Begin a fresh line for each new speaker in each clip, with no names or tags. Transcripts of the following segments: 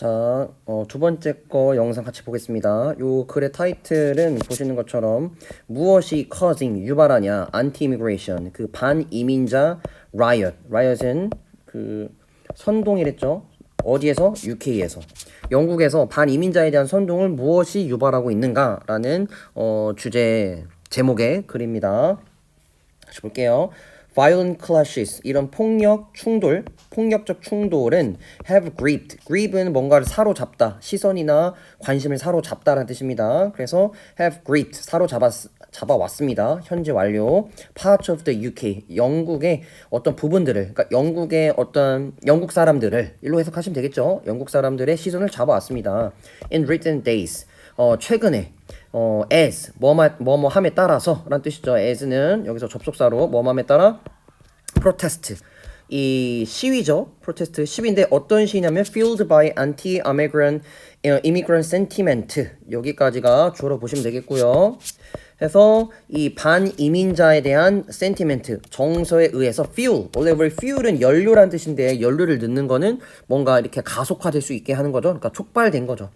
자, 두 번째 거 영상 같이 보겠습니다. 요 글의 타이틀은 보시는 것처럼 무엇이 causing 유발하냐 anti-immigration 그 반이민자 riot. riot은 그 선동이랬죠. 어디에서? UK에서. 영국에서 반이민자에 대한 선동을 무엇이 유발하고 있는가라는 주제 제목의 글입니다. 다시 볼게요. Violent clashes, 이런 폭력적 충돌은 have gripped. grip은 뭔가를 사로잡다, 시선이나 관심을 사로잡다라는 뜻입니다. 그래서 have gripped, 잡아왔습니다. 현재 완료. Parts of the UK, 영국의 어떤 부분들을, 그러니까 영국 사람들을, 일로 해석하시면 되겠죠. 영국 사람들의 시선을 잡아왔습니다. In recent days, 최근에 as 뭐뭐함에 따라서 라는 뜻이죠. as는 여기서 접속사로 뭐뭐함에 따라 protest 이 시위죠. protest 시위인데 어떤 시위냐면 fueled by anti-immigrant immigrant sentiment 여기까지가 주어로 보시면 되겠고요. 그래서 이 반이민자에 대한 sentiment 정서에 의해서 fuel 원래 fuel은 연료란 뜻인데 연료를 넣는 거는 뭔가 이렇게 가속화될 수 있게 하는 거죠. 그러니까 촉발된 거죠.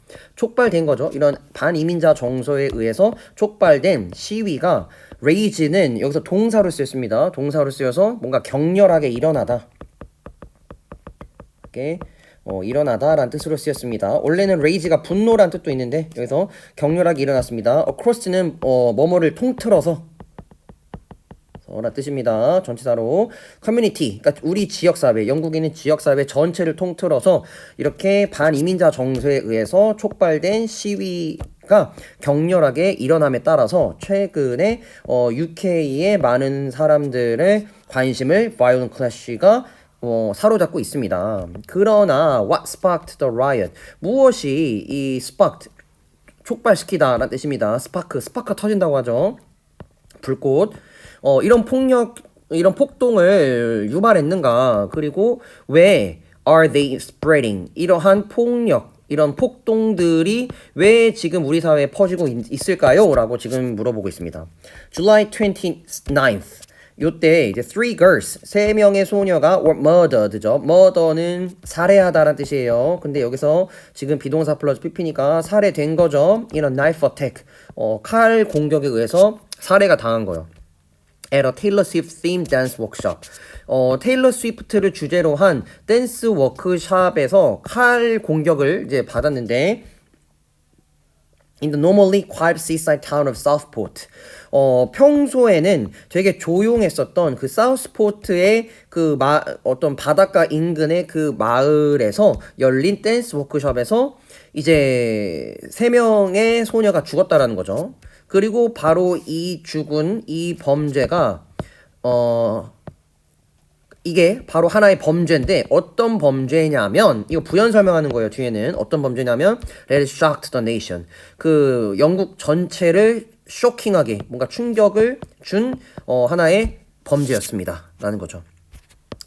이런 반이민자 정서에 의해서 촉발된 시위가 rage는 여기서 동사로 쓰였습니다. 동사로 쓰여서 뭔가 격렬하게 일어나다. 이렇게 일어나다라는 뜻으로 쓰였습니다. 원래는 rage가 분노란 뜻도 있는데 여기서 격렬하게 일어났습니다. across는 뭐뭐를 통틀어서 라는 뜻입니다. 전치사로 community, 그러니까 우리 지역사회, 영국에 있는 지역사회 전체를 통틀어서 이렇게 반이민자 정서에 의해서 촉발된 시위가 격렬하게 일어남에 따라서 최근에 UK의 많은 사람들의 관심을 violent clash가 사로잡고 있습니다. 그러나 what sparked the riot? 무엇이 이 sparked 촉발시키다 라는 뜻입니다. 스파크가 터진다고 하죠. 불꽃. 이런 폭동을 유발했는가? 그리고 왜 are they spreading? 이러한 이런 폭동들이 왜 지금 우리 사회에 퍼지고 있을까요? 라고 지금 물어보고 있습니다. July 29th. 요때 이제 three girls, 세 명의 소녀가 were murdered죠. murder는 살해하다라는 뜻이에요. 근데 여기서 지금 비동사 플러스 pp니까 살해된 거죠. 이런 knife attack, 칼 공격에 의해서 살해가 당한 거예요. at a Taylor Swift themed dance workshop. 테일러 스위프트를 주제로 한 댄스 워크숍에서 칼 공격을 이제 받았는데 in the normally quiet seaside town of Southport. 평소에는 되게 조용했었던 그 사우스포트의 그 어떤 바닷가 인근의 그 마을에서 열린 댄스 워크숍에서 이제 3명의 소녀가 죽었다라는 거죠. 그리고 바로 이 죽은 이 범죄가 이게 바로 하나의 범죄인데 어떤 범죄냐면 이거 부연 설명하는 거예요. 뒤에는 어떤 범죄냐면 That shocked the nation. 그 영국 전체를 쇼킹하게 뭔가 충격을 준 하나의 범죄였습니다. 라는 거죠.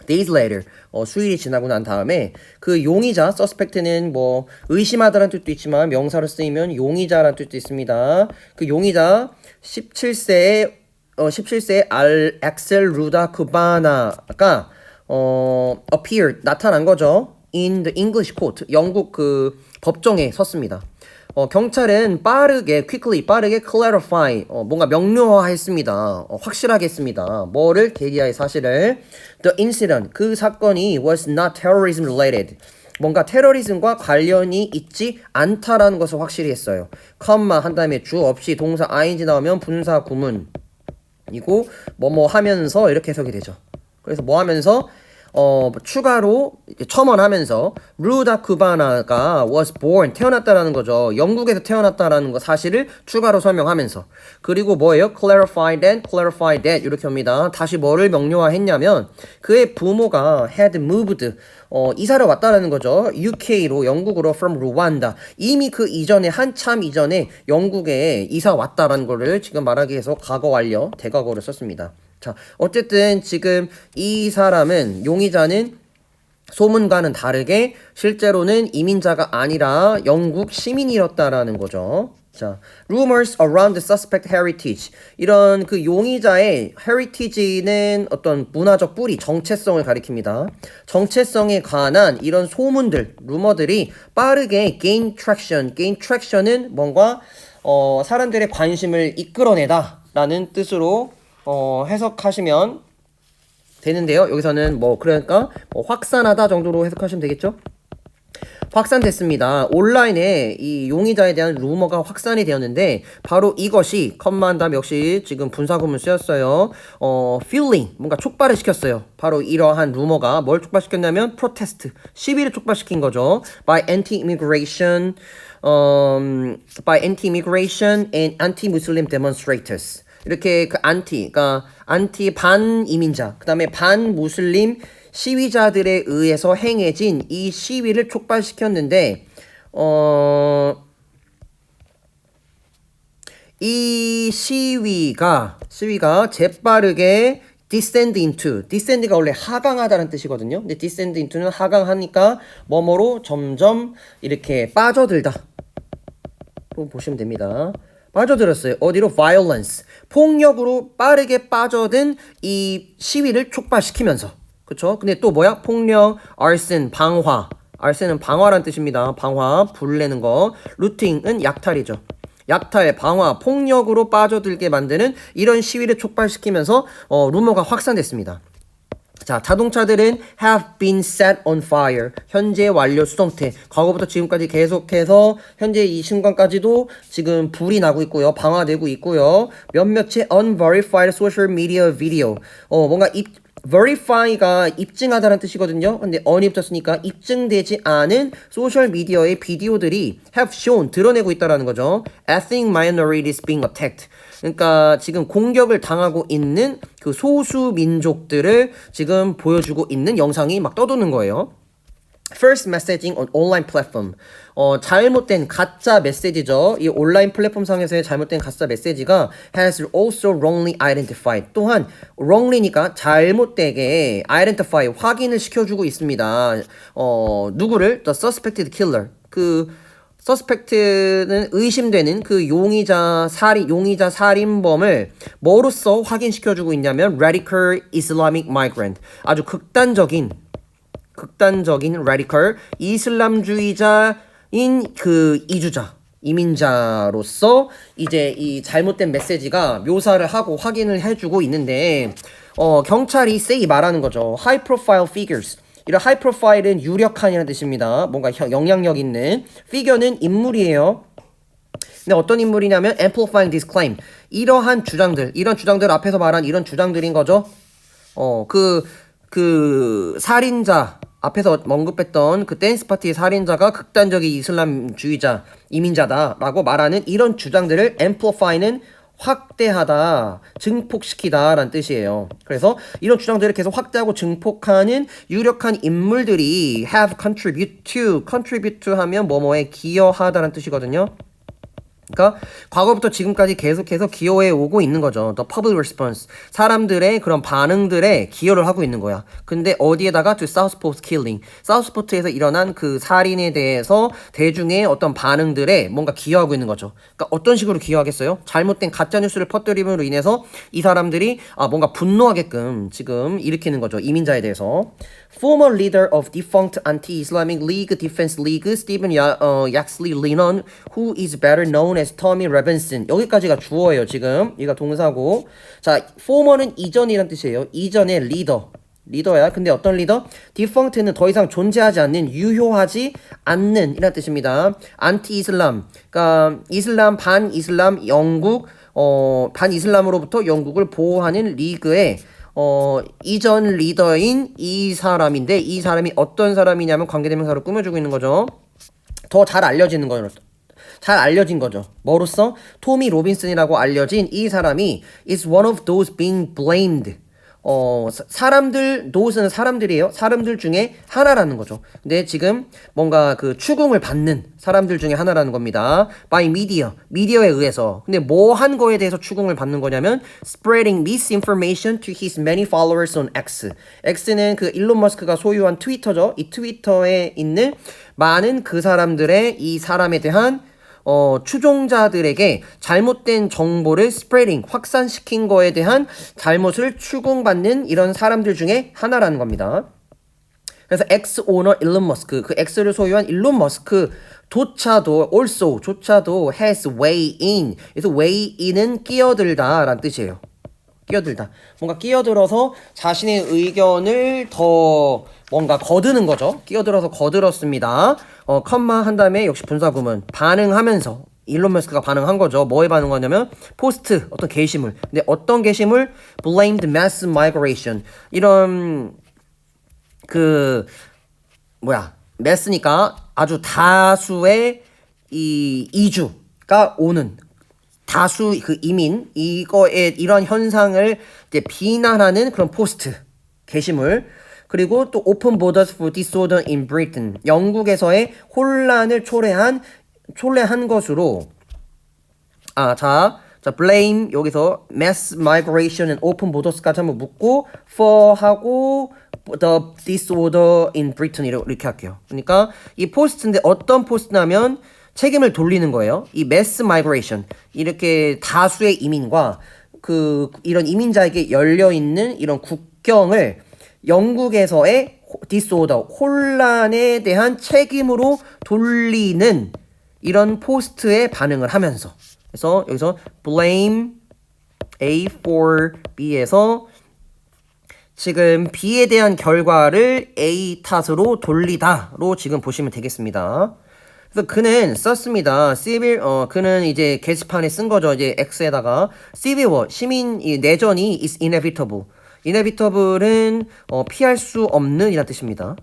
Days later, 수일이 지나고 난 다음에 그 용의자, suspect는 뭐 의심하다라는 뜻도 있지만 명사로 쓰이면 용의자라는 뜻도 있습니다. 그 용의자 17세의 엑셀 루다 쿠바나가 appeared 나타난 거죠. in the English court 영국 그 법정에 섰습니다. 경찰은 빠르게 clarify 뭔가 명료화했습니다. 확실하게 했습니다. 뭐를? 계기와의 사실을. The incident 그 사건이 was not terrorism related 뭔가 테러리즘과 관련이 있지 않다라는 것을 확실히 했어요. 컴마 한 다음에 주 없이 동사 ing 나오면 분사 구문 이고 뭐뭐 하면서 이렇게 해석이 되죠. 그래서 뭐 하면서 추가로 첨언하면서 루다 쿠바나가 was born 태어났다라는 거죠. 영국에서 태어났다라는 거 사실을 추가로 설명하면서 그리고 뭐예요? clarify that 이렇게 합니다. 다시 뭐를 명료화했냐면 그의 부모가 had moved 이사를 왔다라는 거죠. UK로 영국으로 from Rwanda 이미 그 이전에 한참 이전에 영국에 이사 왔다라는 거를 지금 말하기 위해서 과거 완료 대과거를 썼습니다. 자, 어쨌든 지금 이 사람은 용의자는 소문과는 다르게 실제로는 이민자가 아니라 영국 시민이었다라는 거죠. 자, rumors around the suspect heritage. 이런 그 용의자의 heritage는 어떤 문화적 뿌리, 정체성을 가리킵니다. 정체성에 관한 이런 소문들, 루머들이 빠르게 gain traction. gain traction은 뭔가 사람들의 관심을 이끌어내다 라는 뜻으로 해석하시면 되는데요. 여기서는 그러니까 확산하다 정도로 해석하시면 되겠죠? 확산됐습니다. 온라인에 이 용의자에 대한 루머가 확산이 되었는데 바로 이것이 컴만 다음 역시 지금 분사구문 쓰였어요. feeling 뭔가 촉발을 시켰어요. 바로 이러한 루머가 뭘 촉발시켰냐면 protest 시위를 촉발시킨 거죠. by anti-immigration and anti-Muslim demonstrators. 이렇게 그 그러니까 안티 반이민자, 그다음에 반무슬림 시위자들에 의해서 행해진 이 시위를 촉발시켰는데 이 시위가 재빠르게 descend가 원래 하강하다는 뜻이거든요. 근데 descend into는 하강하니까 뭐뭐로 점점 이렇게 빠져들다. 또 보시면 됩니다. 빠져들었어요. 어디로? violence. 폭력으로 빠르게 빠져든 이 시위를 촉발시키면서. 그쵸? 근데 또 뭐야? 폭력, arson, 방화. arson은 방화란 뜻입니다. 방화, 불 내는 거. looting은 약탈이죠. 약탈, 방화, 폭력으로 빠져들게 만드는 이런 시위를 촉발시키면서 루머가 확산됐습니다. 자, 자동차들은 have been set on fire. 현재 완료 수동태. 과거부터 지금까지 계속해서 현재 이 순간까지도 지금 불이 나고 있고요. 방화되고 있고요. 몇몇의 unverified social media video. 뭔가 verify가 입증하다는 뜻이거든요. 근데 on이 붙었으니까 입증되지 않은 소셜 미디어의 비디오들이 have shown 드러내고 있다라는 거죠. ethnic minorities being attacked. 그러니까 지금 공격을 당하고 있는 그 소수 민족들을 지금 보여주고 있는 영상이 막 떠도는 거예요. First messaging on online platform. 잘못된 가짜 메시지죠. 이 온라인 플랫폼 상에서의 잘못된 가짜 메시지가 has also wrongly identified. 또한 wrongly니까 잘못되게 identify 확인을 시켜주고 있습니다. 누구를? The suspected killer. 그 서스펙트는 의심되는 그 용의자 살인범을 뭐로써 확인시켜주고 있냐면 radical Islamic migrant. 아주 극단적인 radical 이슬람주의자인 그 이민자로서 이제 이 잘못된 메시지가 묘사를 하고 확인을 해주고 있는데 경찰이 say 말하는 거죠. high profile figures. 이런 high profile은 유력한이라는 뜻입니다. 뭔가 영향력 있는. figure는 인물이에요. 근데 어떤 인물이냐면 amplifying this claim. 이런 주장들 앞에서 말한 이런 주장들인 거죠. 그 살인자 앞에서 언급했던 그 댄스 파티의 살인자가 극단적인 이슬람주의자, 이민자다라고 말하는 이런 주장들을 amplify는 확대하다, 증폭시키다 라는 뜻이에요. 그래서 이런 주장들을 계속 확대하고 증폭하는 유력한 인물들이 have contribute to 하면 뭐뭐에 기여하다라는 뜻이거든요. 그러니까 과거부터 지금까지 계속해서 기여해 오고 있는 거죠. The public response. 사람들의 그런 반응들에 기여를 하고 있는 거야. 근데 어디에다가 to Southport killing. 사우스포트에서 일어난 그 살인에 대해서 대중의 어떤 반응들에 뭔가 기여하고 있는 거죠. 그러니까 어떤 식으로 기여하겠어요? 잘못된 가짜 뉴스를 퍼뜨림으로 인해서 이 사람들이 뭔가 분노하게끔 지금 일으키는 거죠. 이민자에 대해서. Former leader of defunct anti-Islamic League Defense League, Stephen Yaxley Lennon, who is better known as Tommy Robinson. 여기까지가 주어예요, 지금. 이가 동사고. 자, former는 이전이란 뜻이에요. 이전의 리더야. 근데 어떤 리더? defunct는 더 이상 존재하지 않는, 유효하지 않는 이란 뜻입니다. anti-Islam. 그러니까 반이슬람 영국, 반이슬람으로부터 영국을 보호하는 리그의 이전 리더인 이 사람인데 이 사람이 어떤 사람이냐면 관계대명사로 꾸며주고 있는 거죠. 더 잘 알려진 거죠. 뭐로써? 토미 로빈슨이라고 알려진 이 사람이 is one of those being blamed. those는 사람들이에요. 사람들 중에 하나라는 거죠. 근데 지금 뭔가 그 추궁을 받는 사람들 중에 하나라는 겁니다. by 미디어에 의해서. 근데 뭐 한 거에 대해서 추궁을 받는 거냐면 spreading misinformation to his many followers on X. X는 그 일론 머스크가 소유한 트위터죠. 이 트위터에 있는 많은 그 사람들의 이 사람에 대한 추종자들에게 잘못된 정보를 spreading, 확산시킨 거에 대한 잘못을 추궁받는 이런 사람들 중에 하나라는 겁니다. 그래서 엑스 오너 일론 머스크, 그 엑스를 소유한 일론 머스크조차도 조차도 has way in. 그래서 way in은 끼어들다라는 뜻이에요. 끼어들다. 뭔가 끼어들어서 자신의 의견을 더 뭔가 거드는 거죠. 끼어들어서 거들었습니다. 컴마 한 다음에 역시 분사구문. 반응하면서. 일론 머스크가 반응한 거죠. 뭐에 반응하냐면 포스트, 어떤 게시물. 근데 어떤 게시물? blamed mass migration. 이런 mass니까 아주 다수의 이 이주가 오는 다수 그 이민 이거에 이런 현상을 이제 비난하는 그런 포스트 게시물. 그리고 또 open borders for disorder in Britain. 영국에서의 혼란을 초래한 것으로 자 blame 여기서 mass migration and open borders까지 한번 묶고 for 하고 the disorder in Britain 이렇게 할게요. 그러니까 이 포스트인데 어떤 포스트냐면 책임을 돌리는 거예요. 이 mass migration 이렇게 다수의 이민과 이런 이민자에게 열려 있는 이런 국경을 영국에서의 disorder 혼란에 대한 책임으로 돌리는 이런 포스트에 반응을 하면서 그래서 여기서 blame A for B에서 지금 B에 대한 결과를 A 탓으로 돌리다로 지금 보시면 되겠습니다. 그래서 그는 썼습니다. 그는 이제 게시판에 쓴 거죠. 이제 X에다가 civil war, 시민 내전이 is inevitable. inevitable은 피할 수 없는 이란 뜻입니다.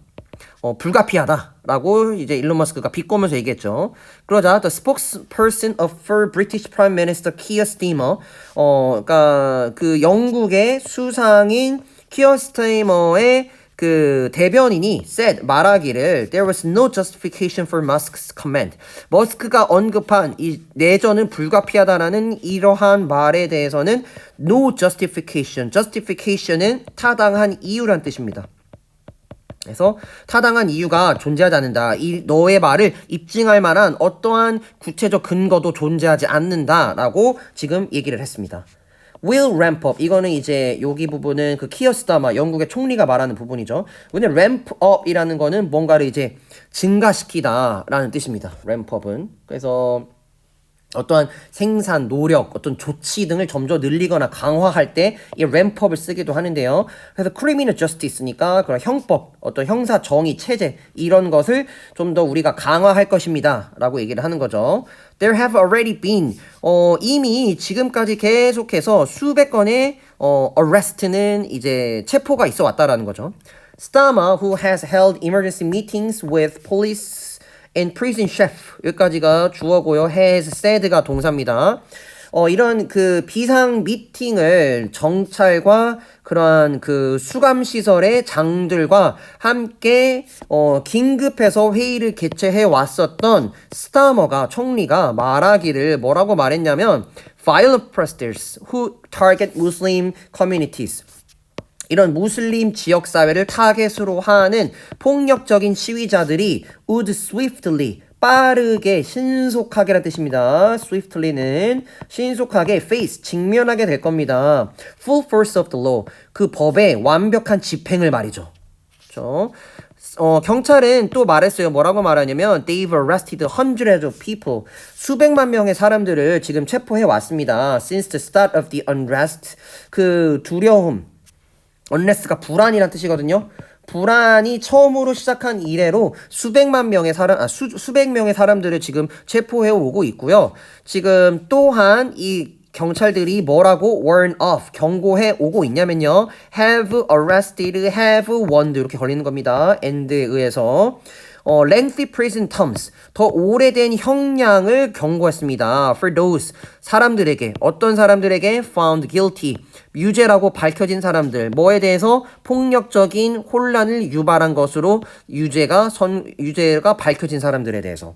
불가피하다라고 이제 일론 머스크가 비꼬면서 얘기했죠. 그러자 the spokesperson for British Prime Minister Keir Starmer, 그러니까 그 영국의 수상인 키어 스타머의 그 대변인이 말하기를 there was no justification for Musk's comment. 머스크가 언급한 이 내전은 불가피하다라는 이러한 말에 대해서는 no justification. justification은 타당한 이유란 뜻입니다. 그래서 타당한 이유가 존재하지 않는다. 너의 말을 입증할 만한 어떠한 구체적 근거도 존재하지 않는다라고 지금 얘기를 했습니다. will ramp up. 이거는 이제 여기 부분은 그 키어 스타머 영국의 총리가 말하는 부분이죠. 근데 ramp up이라는 거는 뭔가를 이제 증가시키다라는 뜻입니다. ramp up은. 그래서 어떠한 생산, 노력, 어떤 조치 등을 점점 늘리거나 강화할 때 이 램프업을 쓰기도 하는데요. 그래서 criminal justice니까 그런 형법, 어떤 형사 정의 체제 이런 것을 좀 더 우리가 강화할 것입니다. 라고 얘기를 하는 거죠. There have already been 이미 지금까지 계속해서 수백 건의 arrest는 이제 체포가 있어 왔다라는 거죠. Starmer, who has held emergency meetings with police and prison chef 여기까지가 주어고요. has said가 동사입니다. 이런 그 비상 미팅을 정찰과 그러한 그 수감 시설의 장들과 함께 긴급해서 회의를 개최해 왔었던 스타머가 총리가 말하기를 뭐라고 말했냐면 violent protesters who target Muslim communities 이런 무슬림 지역사회를 타겟으로 하는 폭력적인 시위자들이 would swiftly 빠르게 신속하게라는 뜻입니다. swiftly는 신속하게 face 직면하게 될 겁니다. full force of the law 그 법의 완벽한 집행을 말이죠. 그렇죠? 경찰은 또 말했어요. 뭐라고 말하냐면 they've arrested hundreds of people 수백만 명의 사람들을 지금 체포해 왔습니다. since the start of the unrest 그 두려움 unrest가 불안이란 뜻이거든요. 불안이 처음으로 시작한 이래로 수백 명의 사람들을 지금 체포해 오고 있고요. 지금 또한 이 경찰들이 뭐라고 warn off 경고해 오고 있냐면요. have arrested, have warned 이렇게 걸리는 겁니다. and에 의해서 lengthy prison terms 더 오래된 형량을 경고했습니다. for those 사람들에게 어떤 사람들에게 found guilty 유죄라고 밝혀진 사람들 뭐에 대해서 폭력적인 혼란을 유발한 것으로 유죄가 밝혀진 사람들에 대해서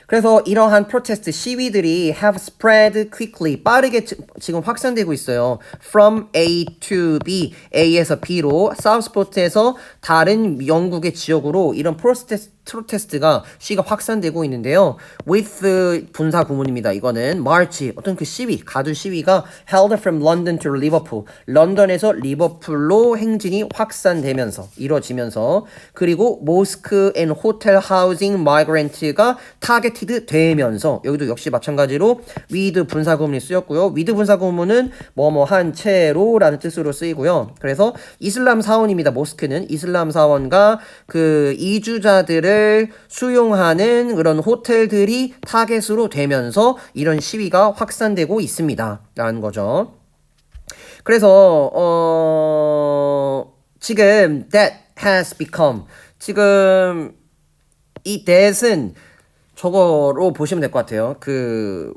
그래서 이러한 프로테스트 시위들이 have spread quickly 빠르게 지금 확산되고 있어요. From A to B, A에서 B로 사우스포트에서 다른 영국의 지역으로 이런 프로테스트가 시위가 확산되고 있는데요. with 분사 구문입니다. 이거는 march 어떤 그 시위 가두 시위가 held from London to Liverpool 런던에서 리버풀로 행진이 확산되면서 이루어지면서 그리고 mosque and hotel housing migrant가 targeted 되면서 여기도 역시 마찬가지로 with 분사 구문이 쓰였고요. with 분사 구문은 뭐뭐 한 채로라는 뜻으로 쓰이고요. 그래서 이슬람 사원입니다. 모스크는 이슬람 사원과 그 이주자들을 수용하는 그런 호텔들이 타겟으로 되면서 이런 시위가 확산되고 있습니다. 라는 거죠. 그래서 지금 that has become 지금 이 that은 저거로 보시면 될 것 같아요. 그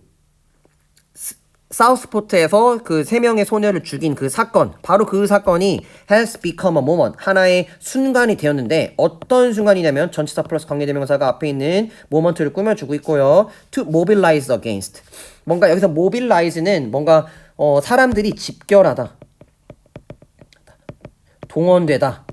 사우스포트에서 그 3명의 소녀를 죽인 그 사건, 바로 그 사건이 has become a moment, 하나의 순간이 되었는데 어떤 순간이냐면 전치사 플러스 관계대명사가 앞에 있는 moment를 꾸며주고 있고요. to mobilize against, 뭔가 여기서 mobilize는 뭔가 사람들이 집결하다, 동원되다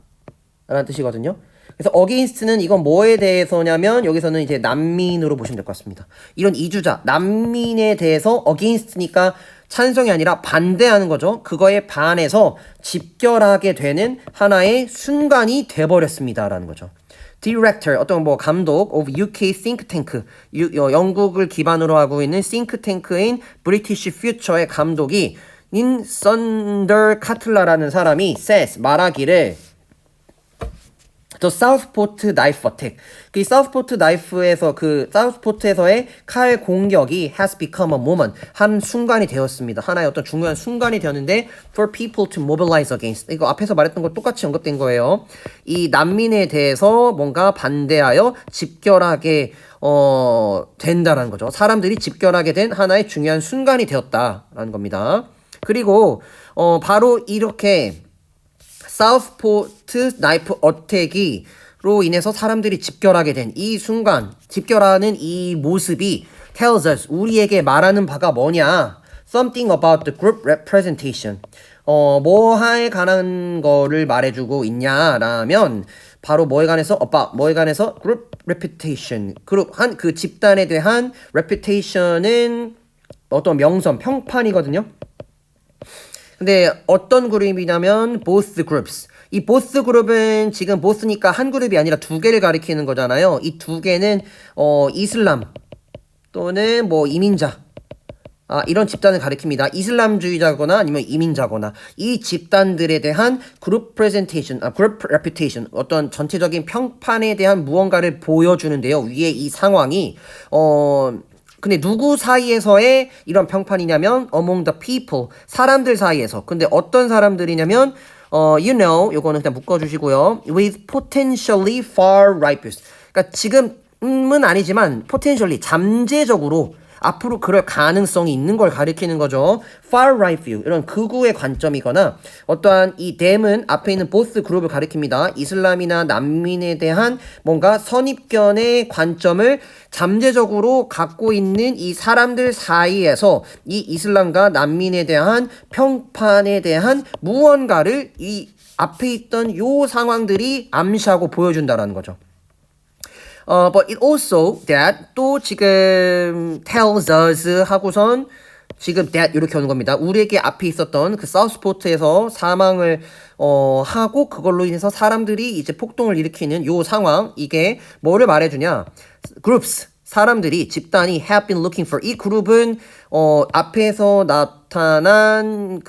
라는 뜻이거든요. 그래서 against는 이건 뭐에 대해서냐면 여기서는 이제 난민으로 보시면 될 것 같습니다. 이런 이주자, 난민에 대해서 against니까 찬성이 아니라 반대하는 거죠. 그거에 반해서 집결하게 되는 하나의 순간이 돼버렸습니다라는 거죠. Director, 어떤 뭐 감독 of UK think tank, 영국을 기반으로 하고 있는 think tank인 British Future의 감독이 인 선더 카틀라라는 사람이 says, 말하기를 The Southport Knife Attack. 그 Southport Knife에서 그 Southport에서의 칼 공격이 has become a moment. 한 순간이 되었습니다. 하나의 어떤 중요한 순간이 되었는데 for people to mobilize against. 이거 앞에서 말했던 거 똑같이 언급된 거예요. 이 난민에 대해서 뭔가 반대하여 집결하게 된다라는 거죠. 사람들이 집결하게 된 하나의 중요한 순간이 되었다라는 겁니다. 그리고 바로 이렇게 사우스포트 나이프 어택이로 인해서 사람들이 집결하게 된 이 순간, 집결하는 이 모습이 tells us, 우리에게 말하는 바가 뭐냐? Something about the group representation. 뭐에 관한 거를 말해주고 있냐라면 바로 뭐에 관해서 about, 뭐에 관해서 group reputation. 그 집단에 대한 reputation은 어떤 명성, 평판이거든요. 근데 어떤 그룹이냐면 both groups. 이 both 그룹은 지금 both니까 한 그룹이 아니라 두 개를 가리키는 거잖아요. 이 두 개는 이슬람 또는 뭐 이민자 이런 집단을 가리킵니다. 이슬람주의자거나 아니면 이민자거나 이 집단들에 대한 그룹 프레젠테이션, 그룹 레퓨테이션, 어떤 전체적인 평판에 대한 무언가를 보여주는데요. 위에 이 상황이 근데 누구 사이에서의 이런 평판이냐면 among the people, 사람들 사이에서. 근데 어떤 사람들이냐면 you know, 요거는 그냥 묶어주시고요. with potentially far right views. 그러니까 지금은 아니지만 potentially, 잠재적으로 앞으로 그럴 가능성이 있는 걸 가리키는 거죠. far right view, 이런 극우의 관점이거나 어떠한 이 them은 앞에 있는 both 그룹을 가리킵니다. 이슬람이나 난민에 대한 뭔가 선입견의 관점을 잠재적으로 갖고 있는 이 사람들 사이에서 이 이슬람과 난민에 대한 평판에 대한 무언가를 이 앞에 있던 요 상황들이 암시하고 보여준다라는 거죠. But it also that 또 지금 tells us 하고선 지금 that 이렇게 오는 겁니다. 우리에게 앞에 있었던 그 사우스포트에서 사망을 하고 그걸로 인해서 사람들이 이제 폭동을 일으키는 요 상황, 이게 뭐를 말해주냐? groups, 사람들이, 집단이 have been looking for, 이 그룹은 앞에서 나타난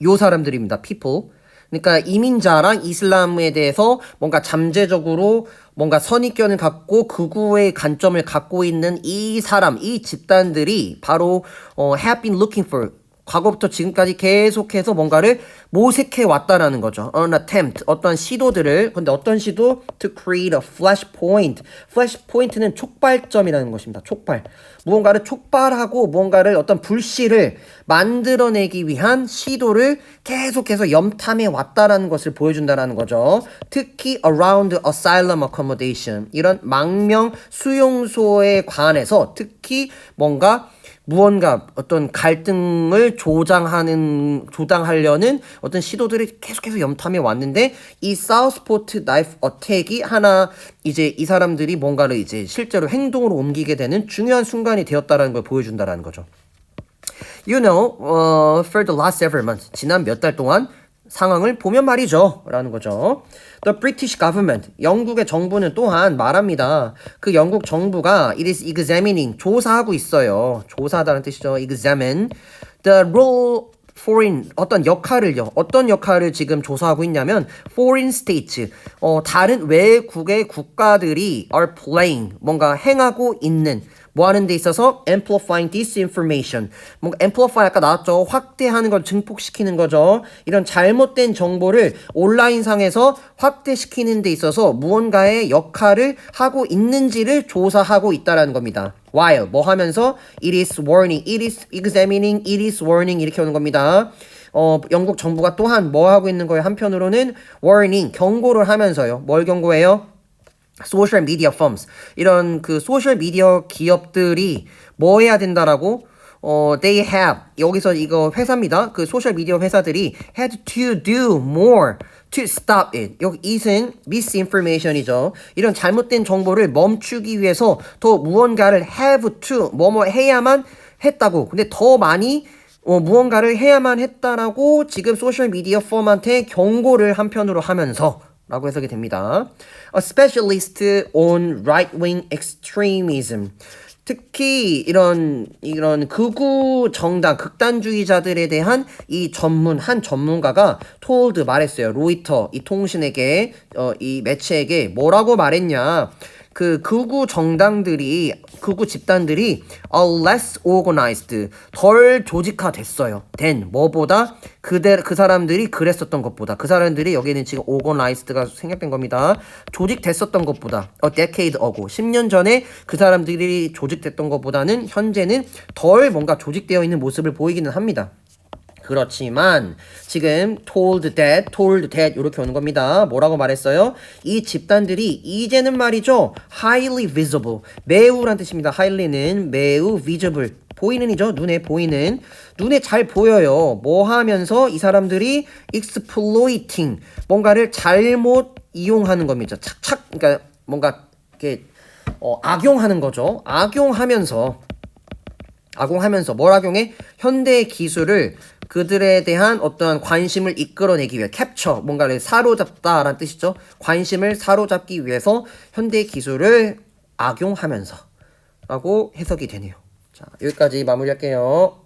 요 사람들입니다. people. 그러니까 이민자랑 이슬람에 대해서 뭔가 잠재적으로 뭔가 선입견을 갖고 극우의 관점을 갖고 있는 이 사람, 이 집단들이 바로 have been looking for, 과거부터 지금까지 계속해서 뭔가를 모색해 왔다라는 거죠. An attempt, 어떤 시도들을. 근데 어떤 시도? To create a flashpoint. flashpoint는 촉발점이라는 것입니다. 촉발. 무언가를 촉발하고 무언가를 어떤 불씨를 만들어내기 위한 시도를 계속해서 염탐해 왔다라는 것을 보여준다라는 거죠. 특히 around asylum accommodation, 이런 망명 수용소에 관해서 특히 뭔가 무언가 어떤 갈등을 조장하려는 어떤 시도들이 계속해서 염탐해 왔는데 이 사우스포트 나이프 어택이 하나 이제 이 사람들이 뭔가를 이제 실제로 행동으로 옮기게 되는 중요한 순간이 되었다라는 걸 보여준다라는 거죠. You know, for the last several months, 지난 몇 달 동안 상황을 보면 말이죠. 라는 거죠. The British government, 영국의 정부는 또한 말합니다. 그 영국 정부가 it is examining, 조사하고 있어요. 조사하다는 뜻이죠. examine. The role foreign, 어떤 역할을 지금 조사하고 있냐면 foreign states, 다른 외국의 국가들이 are playing, 뭔가 행하고 있는 뭐 하는 데 있어서 amplifying disinformation. 뭔가 amplify 아까 나왔죠. 확대하는 걸 증폭시키는 거죠. 이런 잘못된 정보를 온라인상에서 확대시키는 데 있어서 무언가의 역할을 하고 있는지를 조사하고 있다라는 겁니다. while 뭐 하면서 it is warning, it is examining, it is warning 이렇게 오는 겁니다. 영국 정부가 또한 뭐 하고 있는 거예요? 한편으로는 warning, 경고를 하면서요. 뭘 경고해요? 소셜 미디어 firms 이런 그 소셜 미디어 기업들이 뭐 해야 된다라고 they have 여기서 이거 회사입니다. 그 소셜 미디어 회사들이 had to do more to stop it. 여기 it은 misinformation이죠. 이런 잘못된 정보를 멈추기 위해서 더 무언가를 have to 뭐뭐 해야만 했다고. 근데 더 많이 무언가를 해야만 했다라고 지금 소셜 미디어 펌한테 경고를 한편으로 하면서 라고 해석이 됩니다. A specialist on right-wing extremism. 특히 이런 극우 정당, 극단주의자들에 대한 한 전문가가 told 말했어요. 로이터 이 통신에게 이 매체에게 뭐라고 말했냐? 그 극우 집단들이 less organized, 덜 조직화됐어요. 뭐보다 그 사람들이 그랬었던 것보다 그 사람들이 여기는 지금 organized가 생략된 겁니다. 조직됐었던 것보다 a decade ago, 10년 전에 그 사람들이 조직됐던 것보다는 현재는 덜 뭔가 조직되어 있는 모습을 보이기는 합니다. 그렇지만 지금 told that 이렇게 오는 겁니다. 뭐라고 말했어요? 이 집단들이 이제는 말이죠. highly visible, 매우란 뜻입니다. highly는 매우 visible, 보이는이죠. 눈에 보이는, 눈에 잘 보여요. 뭐 하면서 이 사람들이 exploiting, 뭔가를 잘못 이용하는 겁니다. 그러니까 뭔가 이렇게 악용하는 거죠. 악용하면서 뭘 악용해? 현대의 기술을 그들에 대한 어떠한 관심을 이끌어내기 위해 캡처, 뭔가를 사로잡다라는 뜻이죠. 관심을 사로잡기 위해서 현대의 기술을 악용하면서 라고 해석이 되네요. 자, 여기까지 마무리할게요.